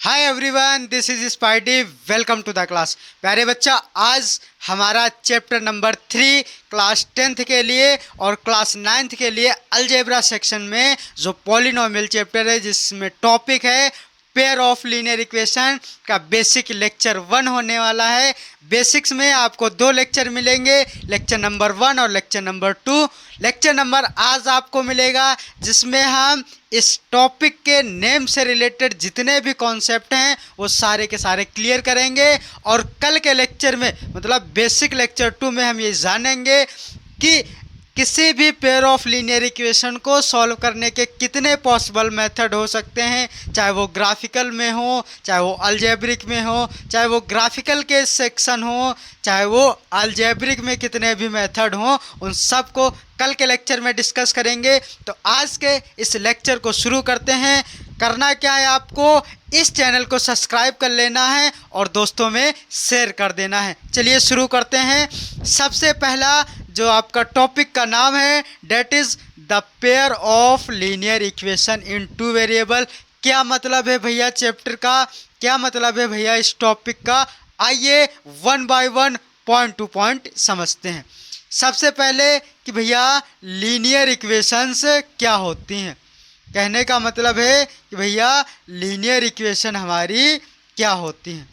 Hi everyone, this is Spidey. Welcome to the class. प्यारे बच्चा, आज हमारा चैप्टर नंबर 3 क्लास 10th के लिए और क्लास 9th के लिए अलजेब्रा सेक्शन में जो पॉलिनोमियल चैप्टर है, जिसमें टॉपिक है पेयर ऑफ लीनियर इक्वेशन का बेसिक लेक्चर 1 होने वाला है। बेसिक्स में आपको 2 लेक्चर मिलेंगे, लेक्चर नंबर 1 और लेक्चर नंबर 2। लेक्चर नंबर आज आपको मिलेगा जिसमें हम इस टॉपिक के नेम से रिलेटेड जितने भी कॉन्सेप्ट हैं वो सारे के सारे क्लियर करेंगे। और कल के लेक्चर में मतलब बेसिक लेक्चर 2 में हम ये जानेंगे कि किसी भी पेयर ऑफ लीनियर इक्वेशन को सॉल्व करने के कितने पॉसिबल मेथड हो सकते हैं, चाहे वो ग्राफिकल में हो, चाहे वो अलजेब्रिक में हो, चाहे वो ग्राफिकल के सेक्शन हो, चाहे वो अलजेब्रिक में कितने भी मेथड हो, उन सब को कल के लेक्चर में डिस्कस करेंगे। तो आज के इस लेक्चर को शुरू करते हैं। करना क्या है, आपको इस चैनल को सब्सक्राइब कर लेना है और दोस्तों में शेयर कर देना है। चलिए शुरू करते हैं। सबसे पहला जो आपका टॉपिक का नाम है that is the pair of linear equation in 2 variable. क्या मतलब है भैया चैप्टर का, क्या मतलब है भैया इस टॉपिक का, आइए 1 बाय 1 पॉइंट टू पॉइंट समझते हैं। सबसे पहले कि भैया लीनियर इक्वेशंस क्या होती हैं। कहने का मतलब है कि भैया लीनियर इक्वेशन हमारी क्या होती हैं।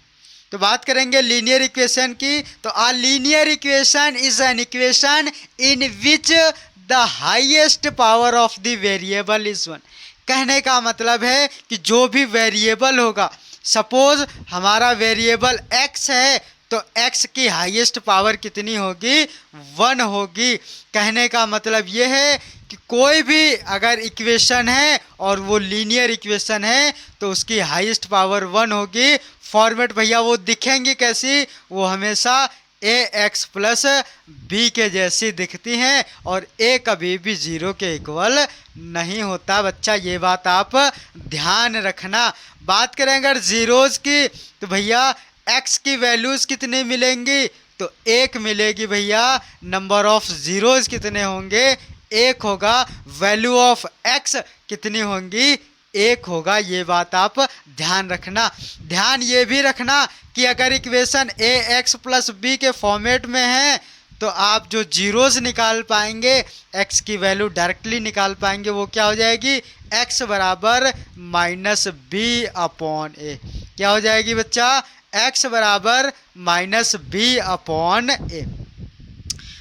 तो बात करेंगे लीनियर इक्वेशन की। तो a linear equation is an equation in which the highest power of the variable is 1। कहने का मतलब है कि जो भी वेरिएबल होगा, सपोज हमारा वेरिएबल x है तो x की हाईएस्ट पावर कितनी होगी, 1 होगी। कहने का मतलब ये है कि कोई भी अगर इक्वेशन है और वो लीनियर इक्वेशन है तो उसकी हाईएस्ट पावर 1 होगी। फॉर्मेट भैया वो दिखेंगी कैसी, वो हमेशा ax प्लस b के जैसी दिखती हैं और a कभी भी 0 के इक्वल नहीं होता। बच्चा ये बात आप ध्यान रखना। बात करें अगर जीरोज़ की तो भैया x की वैल्यूज़ कितनी मिलेंगी, तो 1 मिलेगी भैया। नंबर ऑफ ज़ीरोज़ कितने होंगे, 1 होगा। वैल्यू ऑफ x कितनी होंगी, 1 होगा। ये बात आप ध्यान रखना। ध्यान ये भी रखना कि अगर इक्वेशन ax प्लस b के फॉर्मेट में है तो आप जो जीरोज़ निकाल पाएंगे, x की वैल्यू डायरेक्टली निकाल पाएंगे, वो क्या हो जाएगी, x बराबर माइनस बी अपॉन ए। क्या हो जाएगी बच्चा, x बराबर माइनस बी अपॉन ए।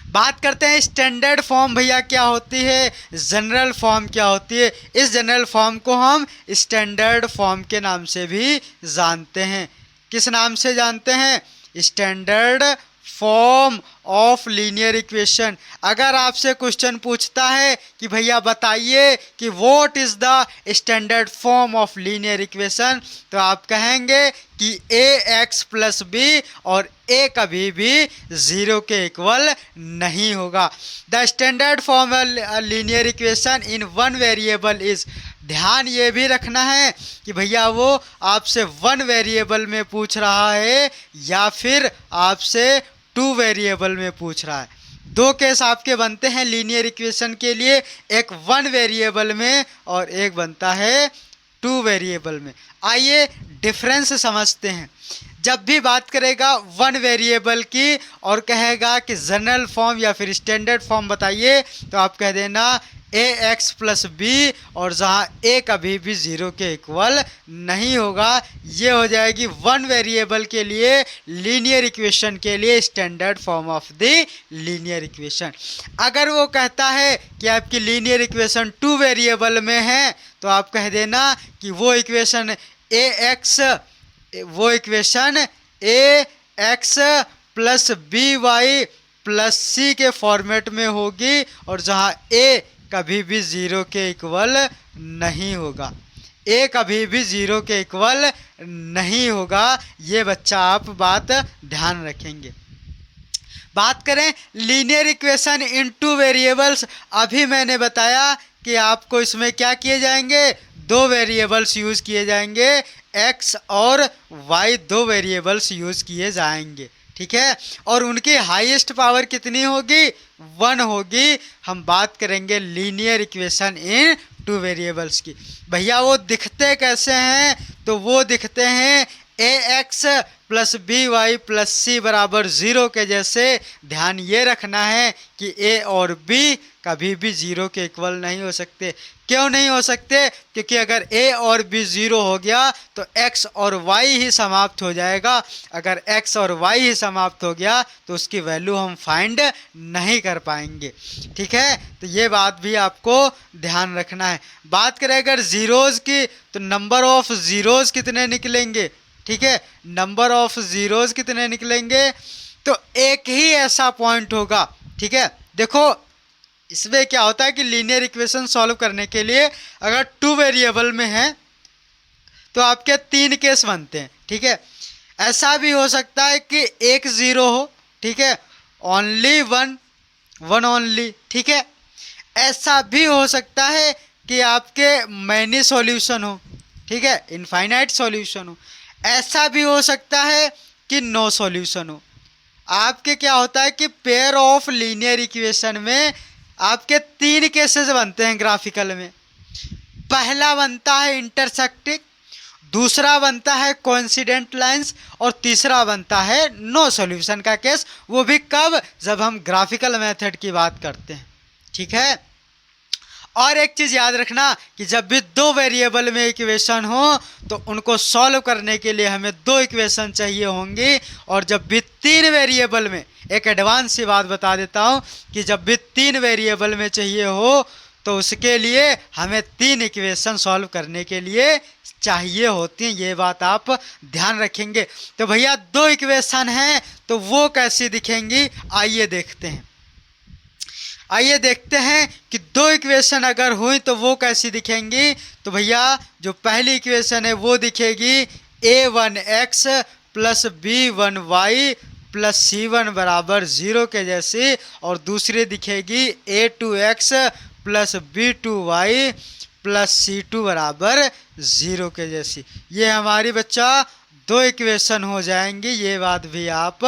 बात करते हैं स्टैंडर्ड फॉर्म भैया क्या होती है, जनरल फॉर्म क्या होती है। इस जनरल फॉर्म को हम स्टैंडर्ड फॉर्म के नाम से भी जानते हैं। किस नाम से जानते हैं, standard form of linear equation. अगर आपसे क्वेश्चन पूछता है कि भैया बताइए कि what is the standard form of linear equation, तो आप कहेंगे कि ax प्लस बी और a कभी भी 0 के इक्वल नहीं होगा। The standard form of linear equation in 1 variable is. ध्यान ये भी रखना है कि भैया वो आपसे 1 वेरिएबल में पूछ रहा है या फिर आपसे 2 वेरिएबल में पूछ रहा है। 2 केस आपके बनते हैं लीनियर इक्वेशन के लिए, एक 1 वेरिएबल में और एक बनता है 2 वेरिएबल में। आइए डिफरेंस समझते हैं। जब भी बात करेगा 1 वेरिएबल की और कहेगा कि जनरल फॉर्म या फिर स्टैंडर्ड फॉर्म बताइए, तो आप कह देना ax प्लस बी और जहाँ a कभी भी 0 के इक्वल नहीं होगा। ये हो जाएगी 1 वेरिएबल के लिए लीनियर इक्वेशन के लिए standard form of the linear equation. अगर वो कहता है कि आपकी लीनियर इक्वेशन 2 वेरिएबल में है तो आप कह देना कि वो equation ax plus B Y plus C के फॉर्मेट में होगी और जहाँ a कभी भी 0 के इक्वल नहीं होगा, a कभी भी 0 के इक्वल नहीं होगा। ये बच्चा आप बात ध्यान रखेंगे। बात करें लीनियर इक्वेशन इन 2 वेरिएबल्स, अभी मैंने बताया कि आपको इसमें क्या किए जाएंगे, 2 वेरिएबल्स यूज़ किए जाएंगे, x और y 2 वेरिएबल्स यूज़ किए जाएंगे, ठीक है। और उनकी हाईएस्ट पावर कितनी होगी, 1 होगी। हम बात करेंगे linear equation in two variables की। भैया वो दिखते कैसे हैं, तो वो दिखते हैं A X plus B Y plus C बराबर 0 के जैसे। ध्यान ये रखना है कि ए और बी कभी भी 0 के इक्वल नहीं हो सकते। क्यों नहीं हो सकते? क्योंकि अगर ए और बी 0 हो गया तो एक्स और वाई ही समाप्त हो जाएगा। अगर एक्स और वाई ही समाप्त हो गया तो उसकी वैल्यू हम फाइंड नहीं कर पाएंगे। ठीक है, तो ये बात भी आपको ध्यान रखना है। बात करें अगर जीरोज़ की, तो नंबर ऑफ ज़ीरोज़ कितने निकलेंगे? ठीक है, नंबर ऑफ ज़ीरोज़ कितने निकलेंगे? तो एक ही ऐसा पॉइंट होगा। ठीक है, देखो इसमें क्या होता है कि लीनियर इक्वेशन सॉल्व करने के लिए अगर टू वेरिएबल में है तो आपके 3 केस बनते हैं। ठीक है, ऐसा भी हो सकता है कि एक 0 हो, ठीक है, ओनली वन ओनली। ठीक है, ऐसा भी हो सकता है कि आपके मैनी सॉल्यूशन हो, ठीक है, इनफाइनाइट सॉल्यूशन हो। ऐसा भी हो सकता है कि नो सॉल्यूशन हो। आपके क्या होता है कि पेयर ऑफ लीनियर इक्वेशन में आपके 3 केसेस बनते हैं ग्राफिकल में। पहला बनता है इंटरसेक्टिंग, दूसरा बनता है कोइंसिडेंट लाइंस, और तीसरा बनता है नो सॉल्यूशन का केस। वो भी कब? जब हम ग्राफिकल मेथड की बात करते हैं। ठीक है, और एक चीज़ याद रखना कि जब भी 2 वेरिएबल में इक्वेशन हो तो उनको सॉल्व करने के लिए हमें 2 इक्वेशन चाहिए होंगी। और जब भी 3 वेरिएबल में, एक एडवांस सी बात बता देता हूँ कि जब भी 3 वेरिएबल में चाहिए हो तो उसके लिए हमें 3 इक्वेशन सॉल्व करने के लिए चाहिए होती हैं। ये बात आप ध्यान रखेंगे। तो भैया 2 इक्वेशन हैं तो वो कैसी दिखेंगी, आइए देखते हैं। आइए देखते हैं कि 2 इक्वेशन अगर हुई तो वो कैसी दिखेंगी। तो भैया जो पहली इक्वेशन है वो दिखेगी a1x plus b1y plus c1 बराबर 0 के जैसी, और दूसरी दिखेगी a2x plus b2y plus c2 बराबर 0 के जैसी। ये हमारी बच्चा 2 इक्वेशन हो जाएंगी। ये बात भी आप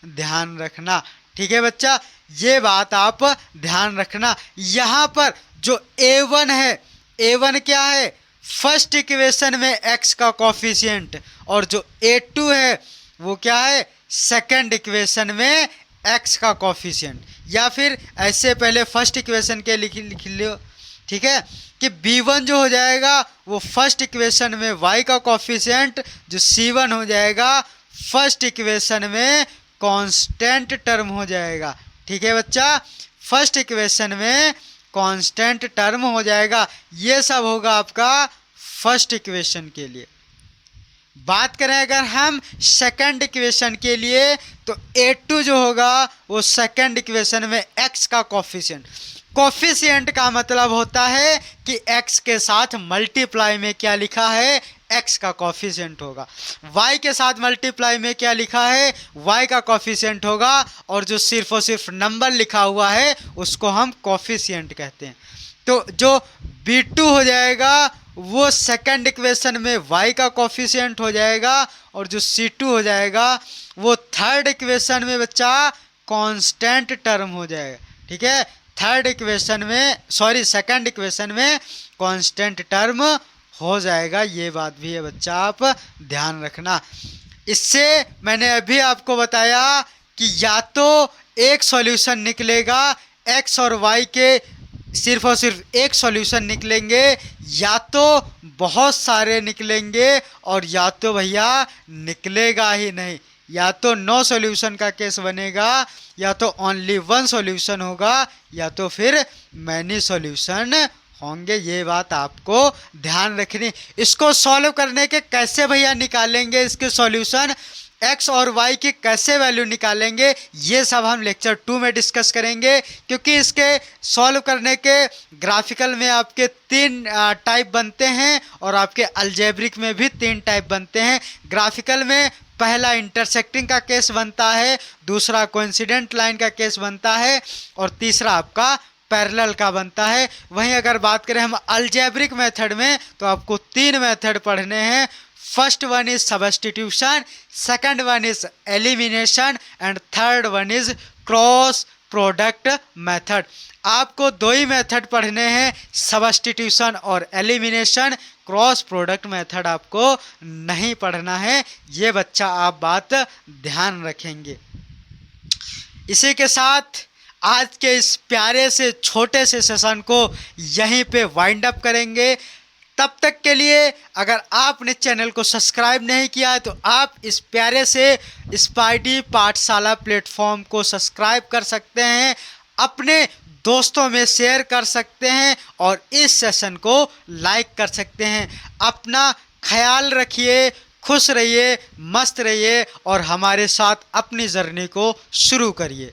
ध्यान रखना। ठीक है बच्चा, ये बात आप ध्यान रखना। यहाँ पर जो a1 है, a1 क्या है? फर्स्ट इक्वेशन में x का कोफिशिएंट, और जो a2 है वो क्या है? सेकंड इक्वेशन में x का कोफिशिएंट। या फिर ऐसे पहले फर्स्ट इक्वेशन के लिख लो, ठीक है, कि b1 जो हो जाएगा वो फर्स्ट इक्वेशन में y का कोफिशिएंट, जो c1 हो जाएगा फर्स्ट इक्वेशन में कांस्टेंट टर्म हो जाएगा। ठीक है बच्चा, फर्स्ट इक्वेशन में कांस्टेंट टर्म हो जाएगा। ये सब होगा आपका फर्स्ट इक्वेशन के लिए। बात करें अगर हम सेकंड इक्वेशन के लिए, तो a2 जो होगा वो सेकंड इक्वेशन में x का कोफिशिएंट। कोफिशिएंट का मतलब होता है कि x के साथ मल्टीप्लाई में क्या लिखा है? x का कोफिशिएंट होगा। y के साथ मल्टीप्लाई में क्या लिखा है? y का कोफिशिएंट होगा। और जो सिर्फ और सिर्फ नंबर लिखा हुआ है उसको हम कोफिशिएंट कहते हैं। तो जो b2 हो जाएगा वो सेकंड इक्वेशन में y का कोफिशिएंट हो जाएगा, और जो c2 हो जाएगा वो थर्ड इक्वेशन में बच्चा कांस्टेंट टर्म हो जाएगा। ठीक है, थर्ड इक्वेशन में, सॉरी सेकंड इक्वेशन में कांस्टेंट टर्म हो जाएगा। ये बात भी है बच्चा, आप ध्यान रखना। इससे मैंने अभी आपको बताया कि या तो एक सॉल्यूशन निकलेगा x और y के, सिर्फ और सिर्फ एक सॉल्यूशन निकलेंगे, या तो बहुत सारे निकलेंगे, और या तो भैया निकलेगा ही नहीं। या तो नो सॉल्यूशन का केस बनेगा, या तो ओनली वन सॉल्यूशन होगा, या तो फिर मैनी सॉल्यूशन होंगे। ये बात आपको ध्यान रखनी। इसको सॉल्व करने के कैसे भैया निकालेंगे इसके सॉल्यूशन, x और y की कैसे वैल्यू निकालेंगे, ये सब हम लेक्चर 2 में डिस्कस करेंगे। क्योंकि इसके सॉल्व करने के ग्राफिकल में आपके 3 टाइप बनते हैं, और आपके अलजेब्रिक में भी 3 टाइप बनते हैं। ग्राफिकल में पहला इंटरसेक्टिंग का केस बनता है, दूसरा कोइंसिडेंट लाइन का केस बनता है, और तीसरा आपका पैरेलल का बनता है। वहीं अगर बात करें हम अलजेब्रिक मेथड में, तो आपको 3 मेथड पढ़ने हैं। First one is substitution, second one is elimination, and third one is cross product method. आपको दो ही मेथड पढ़ने हैं, सब्स्टिट्यूशन और एलिमिनेशन। क्रॉस प्रोडक्ट मेथड आपको नहीं पढ़ना है, ये बच्चा आप बात ध्यान रखेंगे। इसी के साथ आज के इस प्यारे से छोटे से सेशन को यहीं पे वाइंड अप करेंगे। तब तक के लिए अगर आपने चैनल को सब्सक्राइब नहीं किया है तो आप इस प्यारे से स्पाइडी पाठशाला प्लेटफॉर्म को सब्सक्राइब कर सकते हैं, अपने दोस्तों में शेयर कर सकते हैं और इस सेशन को लाइक कर सकते हैं। अपना ख्याल रखिए, खुश रहिए, मस्त रहिए और हमारे साथ अपनी जर्नी को शुरू करिए।